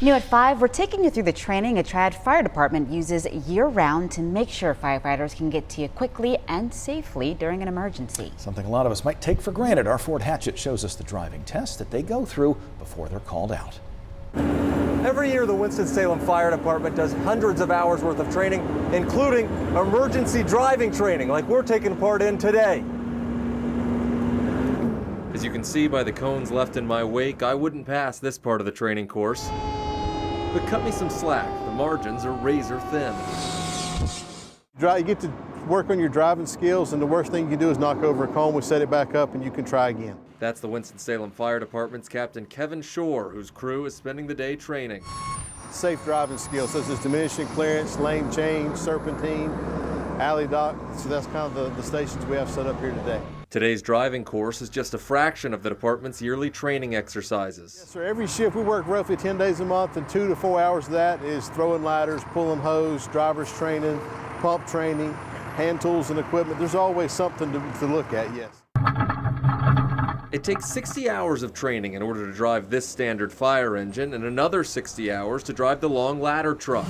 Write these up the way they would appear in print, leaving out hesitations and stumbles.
New at 5, we're taking you through the training a Triad Fire Department uses year-round to make sure firefighters can get to you quickly and safely during an emergency. Something a lot of us might take for granted. Our Ford Hatchet shows us the driving test that they go through before they're called out. Every year, the Winston-Salem Fire Department does hundreds of hours worth of training, including emergency driving training like we're taking part in today. As you can see by the cones left in my wake, I wouldn't pass this part of the training course. But cut me some slack, the margins are razor thin. You get to work on your driving skills, and the worst thing you can do is knock over a cone. We set it back up and you can try again. That's the Winston-Salem Fire Department's Captain Kevin Shore, whose crew is spending the day training. Safe driving skills such as diminishing clearance, lane change, serpentine, alley dock. So that's kind of the stations we have set up here today. Today's driving course is just a fraction of the department's yearly training exercises. Yes, sir. Every shift we work roughly 10 days a month, and 2 to 4 hours of that is throwing ladders, pulling hose, driver's training, pump training, hand tools and equipment. There's always something to look at, yes. It takes 60 hours of training in order to drive this standard fire engine and another 60 hours to drive the long ladder truck.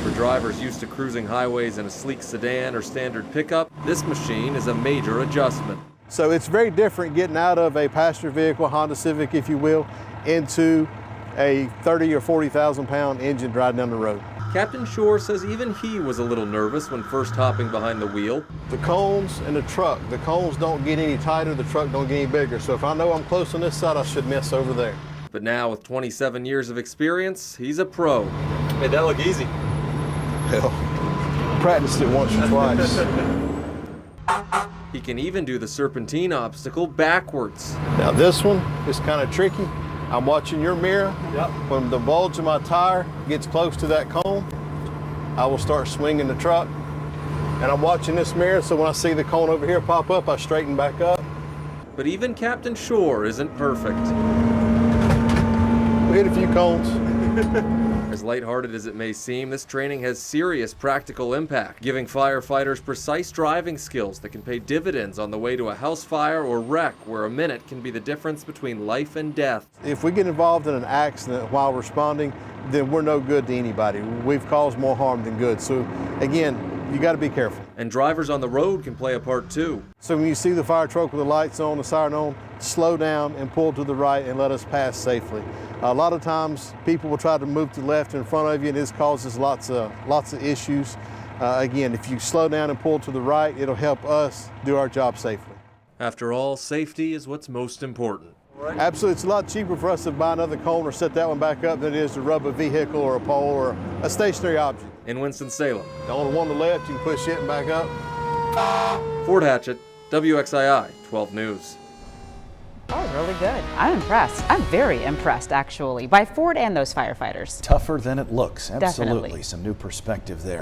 For drivers used to cruising highways in a sleek sedan or standard pickup, this machine is a major adjustment. So it's very different getting out of a passenger vehicle, Honda Civic if you will, into a 30 or 40,000 pound engine driving down the road. Captain Shore says even he was a little nervous when first hopping behind the wheel. The cones and the cones don't get any tighter, the truck don't get any bigger. So if I know I'm close on this side, I should miss over there. But now with 27 years of experience, he's a pro. Made that look easy. Hell, practiced it once or twice. He can even do the serpentine obstacle backwards. Now this one is kind of tricky. I'm watching your mirror. Yep. When the bulge of my tire gets close to that cone, I will start swinging the truck. And I'm watching this mirror, so when I see the cone over here pop up, I straighten back up. But even Captain Shore isn't perfect. We hit a few cones. As lighthearted as it may seem, this training has serious practical impact, giving firefighters precise driving skills that can pay dividends on the way to a house fire or wreck where a minute can be the difference between life and death. If we get involved in an accident while responding, then we're no good to anybody. We've caused more harm than good. So again, you got to be careful. And drivers on the road can play a part too. So when you see the fire truck with the lights on, the siren on, slow down and pull to the right and let us pass safely. A lot of times people will try to move to the left in front of you, and this causes lots of issues. Again, if you slow down and pull to the right, it'll help us do our job safely. After all, safety is what's most important. Absolutely, it's a lot cheaper for us to buy another cone or set that one back up than it is to rub a vehicle or a pole or a stationary object. In Winston-Salem. On the one on the left, you can push it and back up. Ford Hatchet, WXII 12 News. Oh, really good. I'm impressed. I'm very impressed, actually, by Ford and those firefighters. Tougher than it looks. Absolutely. Definitely. Some new perspective there.